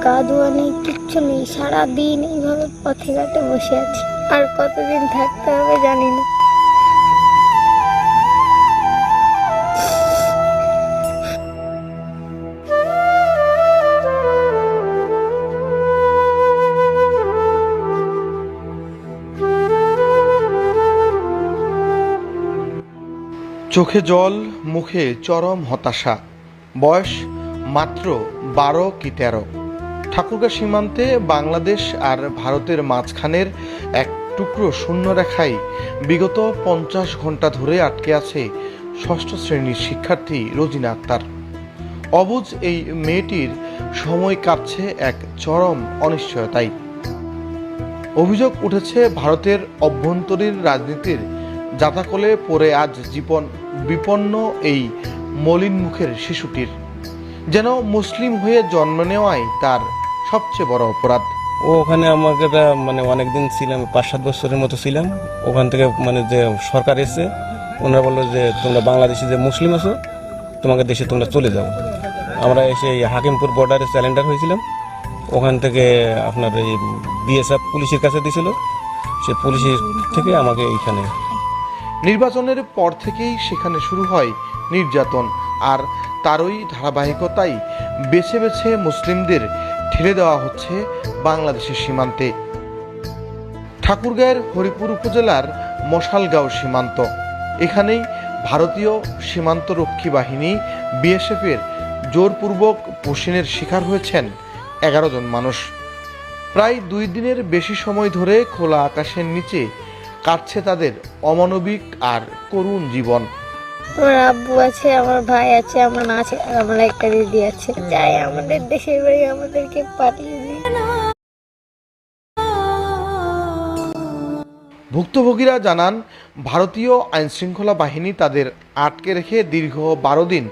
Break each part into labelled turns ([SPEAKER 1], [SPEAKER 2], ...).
[SPEAKER 1] গা ধোয়া নেই, কিচ্ছু নেই, সারাদিন এইভাবে পথে ঘাটে বসে আছি। আর কতদিন থাকতে হবে জানি না।
[SPEAKER 2] চোখে জল, মুখে চরম হতাশা। বয়স মাত্র 12 কি 13। ঠাকুরগাঁ সীমান্তে বাংলাদেশ আর ভারতের মাঝখানের এক টুকরো শূন্যরেখায় বিগত 50 ঘন্টা ধরে আটকে আছে ষষ্ঠ শ্রেণীর শিক্ষার্থী রোজিনা আক্তার। অবুঝ এই মেয়েটির সময় কাটছে এক চরম অনিশ্চয়তায়। অভিযোগ উঠেছে ভারতের অভ্যন্তরীণ রাজনীতির জাতাকলে পড়ে আজ জীবন বিপন্ন এই মলিন মুখের শিশুটির। যেন মুসলিম হয়ে জন্ম নেওয়াই তার সবচেয়ে বড় অপরাধ।
[SPEAKER 3] ওখানে আমাকে মানে অনেকদিন ছিলাম, 5-7 বছরের মতো ছিলাম। ওখান থেকে মানে যে সরকার এসে ওনারা বললো যে তোমরা বাংলাদেশি যে মুসলিম আছো তোমাকে দেশে তোমরা চলে যাও। আমরা এসে হাকিমপুর বর্ডারে স্যালেন্ডার হয়েছিলাম। ওখান থেকে আপনার এই বিএসএফ পুলিশের কাছে দিয়েছিল, সে পুলিশের থেকে আমাকে এইখানে।
[SPEAKER 2] নির্বাচনের পর থেকেই সেখানে শুরু হয় নির্যাতন, আর তারই ধারাবাহিকতায় বেছে বেছে মুসলিমদের ঠেলে দেওয়া হচ্ছে বাংলাদেশের সীমান্তে। ঠাকুরগাঁয়ের হরিপুর উপজেলার মশালগাঁও সীমান্ত, এখানেই ভারতীয় সীমান্তরক্ষী বাহিনী বিএসএফের জোরপূর্বক পুশিনের শিকার হয়েছেন 11 জন মানুষ। প্রায় 2 দিনের বেশি সময় ধরে খোলা আকাশের নিচে কাটছে তাদের অমানবিক আর করুণ জীবন।
[SPEAKER 1] আমার আব্বু আছে, আমার ভাই আছে, আমার মা আছে, আর আমার একটা দিদি আছে। চাই আমাদের দেশের বাড়ি আমাদেরকে পাঠিয়ে দিই।
[SPEAKER 2] ভুক্তভোগীরা জানান, ভারতীয় আইনশৃঙ্খলা বাহিনী তাদের আটকে রেখে দীর্ঘ 12 দিন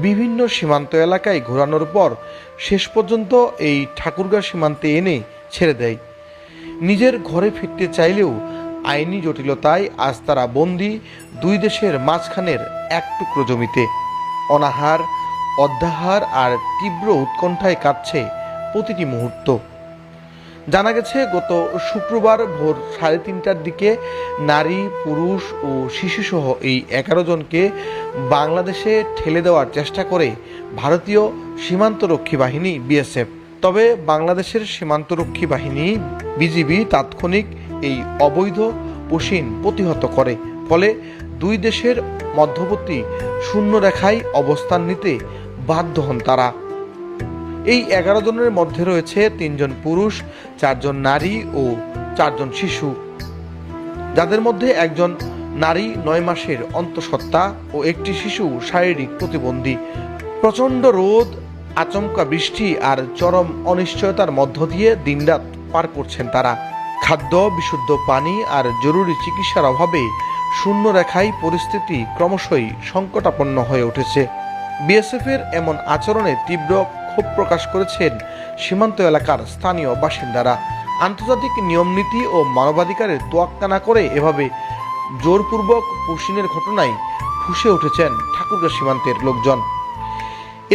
[SPEAKER 2] বিভিন্ন সীমান্ত এলাকায় ঘোরানোর পর শেষ পর্যন্ত এই ঠাকুরগাঁ সীমান্তে এনে ছেড়ে দেয়। নিজের ঘরে ফিরতে চাইলেও আইনি জটিলতায় আজ তারা বন্দী 2 দেশের মাঝখানের এক টুকরো জমিতে। অনাহার, অধ্যাহার আর তীব্র উৎকণ্ঠায় কাটছে প্রতিটি মুহূর্ত। জানা গেছে, গত শুক্রবার ভোর 3:30টার দিকে নারী, পুরুষ ও শিশুসহ এই 11 জনকে বাংলাদেশে ঠেলে দেওয়ার চেষ্টা করে ভারতীয় সীমান্তরক্ষী বাহিনী বিএসএফ। তবে বাংলাদেশের সীমান্তরক্ষী বাহিনী বিজিবি তাৎক্ষণিক এই অবৈধ পুশিন প্রতিহত করে। ফলে 2 দেশের মধ্যবর্তী শূন্যরেখায় অবস্থান নিতে বাধ্য হন তারা। এই 11 জনের মধ্যে রয়েছে 3 জন পুরুষ, 4 জন নারী ও 4 জন শিশু, যাদের মধ্যে একজন নারী 9 মাসের অন্তঃসত্ত্বা ও একটি শিশু শারীরিক প্রতিবন্ধী। প্রচণ্ড রোদ, আচমকা বৃষ্টি আর চরম অনিশ্চয়তার মধ্য দিয়ে দিনরাত পার করছেন তারা। খাদ্য, বিশুদ্ধ পানি আর জরুরি চিকিৎসার অভাবে শূন্যরেখায় পরিস্থিতি ক্রমশই সংকটাপন্ন হয়ে উঠেছে। বিএসএফের এমন আচরণে তীব্র ক্ষোভ প্রকাশ করেছেন সীমান্ত এলাকার স্থানীয় বাসিন্দারা। আন্তর্জাতিক নিয়মনীতি ও মানবাধিকারের তোয়াক্কা না করে এভাবে জোরপূর্বক পুশিনের ঘটনায় ফুঁসে উঠেছেন ঠাকুরগাঁ সীমান্তের লোকজন।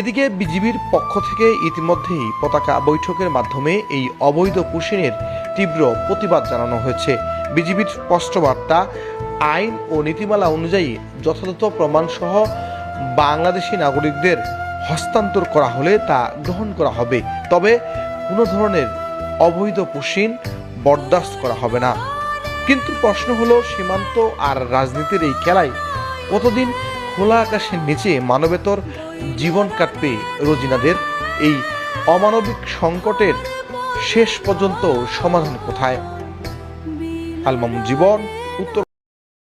[SPEAKER 2] এদিকে বিজিবির পক্ষ থেকে ইতিমধ্যেই পতাকা বৈঠকের মাধ্যমে এই অবৈধ পুশিনের তীব্র প্রতিবাদ জানানো হয়েছে। বিজিবির স্পষ্ট বার্তা, আইন ও নীতিমালা অনুযায়ী যথাযথ প্রমাণসহ বাংলাদেশি নাগরিকদের হস্তান্তর করা হলে তা গ্রহণ করা হবে, তবে কোনো ধরনের অবৈধ পুশিন বরদাস্ত করা হবে না। কিন্তু প্রশ্ন হলো, সীমান্ত আর রাজনীতির এই খেলায় কতদিন খোলা আকাশের নিচে মানবেতর জীবন কাটবে রোজিনাদের? এই অমানবিক সংকটের শেষ পর্যন্ত সমাধান কোথায়? আল মামুন জীবন, উত্তর